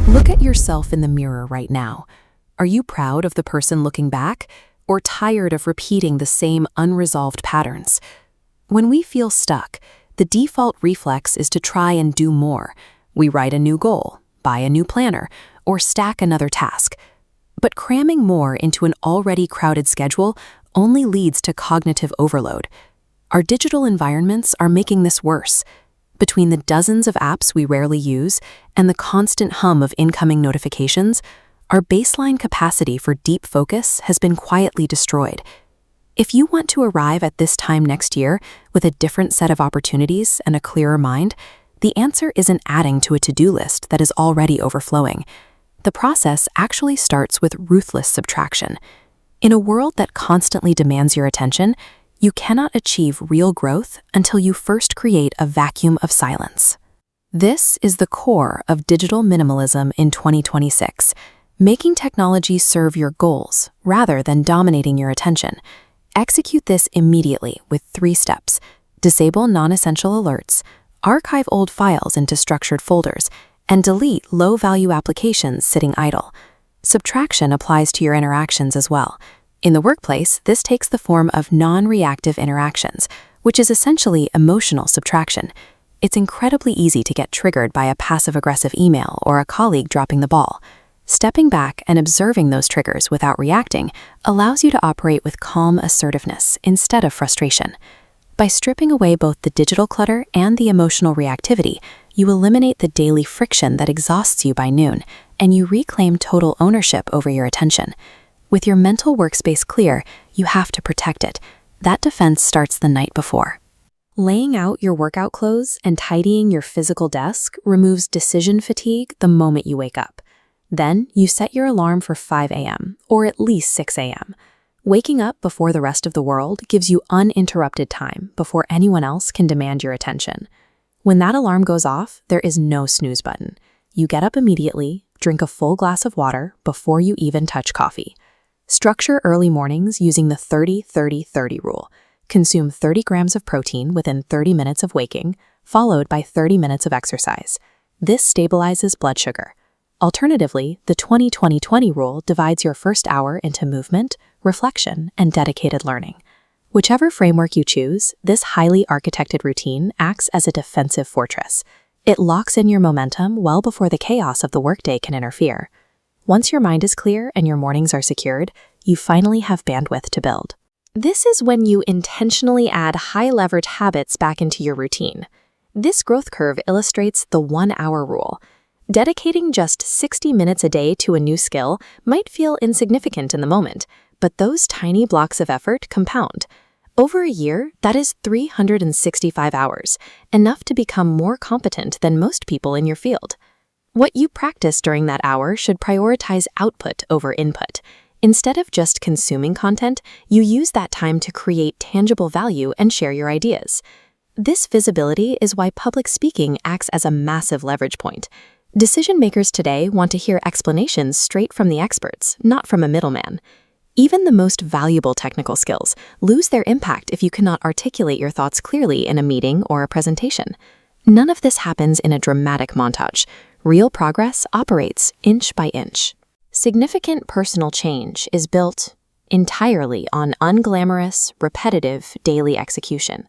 Look at yourself in the mirror right now. Are you proud of the person looking back, or tired of repeating the same unresolved patterns? When we feel stuck, the default reflex is to try and do more. We write a new goal, buy a new planner, or stack another task. But cramming more into an already crowded schedule only leads to cognitive overload. Our digital environments are making this worse. Between the dozens of apps we rarely use and the constant hum of incoming notifications, our baseline capacity for deep focus has been quietly destroyed. If you want to arrive at this time next year with a different set of opportunities and a clearer mind, the answer isn't adding to a to-do list that is already overflowing. The process actually starts with ruthless subtraction. In a world that constantly demands your attention, you cannot achieve real growth until you first create a vacuum of silence. This is the core of digital minimalism in 2026, making technology serve your goals rather than dominating your attention. Execute this immediately with 3 steps. Disable non-essential alerts, archive old files into structured folders, and delete low-value applications sitting idle. Subtraction applies to your interactions as well. In the workplace, this takes the form of non-reactive interactions, which is essentially emotional subtraction. It's incredibly easy to get triggered by a passive-aggressive email or a colleague dropping the ball. Stepping back and observing those triggers without reacting allows you to operate with calm assertiveness instead of frustration. By stripping away both the digital clutter and the emotional reactivity, you eliminate the daily friction that exhausts you by noon, and you reclaim total ownership over your attention. With your mental workspace clear, you have to protect it. That defense starts the night before. Laying out your workout clothes and tidying your physical desk removes decision fatigue the moment you wake up. Then you set your alarm for 5 a.m., or at least 6 a.m. Waking up before the rest of the world gives you uninterrupted time before anyone else can demand your attention. When that alarm goes off, there is no snooze button. You get up immediately, drink a full glass of water before you even touch coffee. Structure early mornings using the 30-30-30 rule. Consume 30 grams of protein within 30 minutes of waking, followed by 30 minutes of exercise. This stabilizes blood sugar. Alternatively, the 20-20-20 rule divides your first hour into movement, reflection, and dedicated learning. Whichever framework you choose, this highly architected routine acts as a defensive fortress. It locks in your momentum well before the chaos of the workday can interfere. Once your mind is clear and your mornings are secured, you finally have bandwidth to build. This is when you intentionally add high-leverage habits back into your routine. This growth curve illustrates the 1-hour rule. Dedicating just 60 minutes a day to a new skill might feel insignificant in the moment, but those tiny blocks of effort compound. Over a year, that is 365 hours, enough to become more competent than most people in your field. What you practice during that hour should prioritize output over input. Instead of just consuming content, you use that time to create tangible value and share your ideas. This visibility is why public speaking acts as a massive leverage point. Decision makers today want to hear explanations straight from the experts, not from a middleman. Even the most valuable technical skills lose their impact if you cannot articulate your thoughts clearly in a meeting or a presentation. None of this happens in a dramatic montage. Real progress operates inch by inch. Significant personal change is built entirely on unglamorous, repetitive daily execution.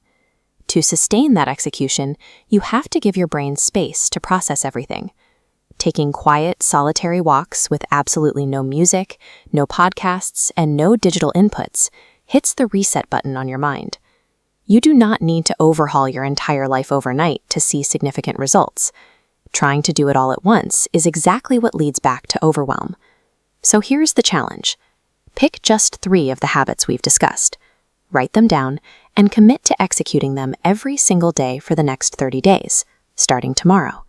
To sustain that execution, you have to give your brain space to process everything. Taking quiet, solitary walks with absolutely no music, no podcasts, and no digital inputs hits the reset button on your mind. You do not need to overhaul your entire life overnight to see significant results. Trying to do it all at once is exactly what leads back to overwhelm. So here's the challenge. Pick just 3 of the habits we've discussed. Write them down and commit to executing them every single day for the next 30 days, starting tomorrow.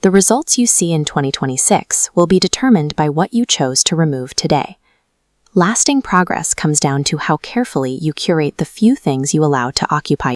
The results you see in 2026 will be determined by what you chose to remove today. Lasting progress comes down to how carefully you curate the few things you allow to occupy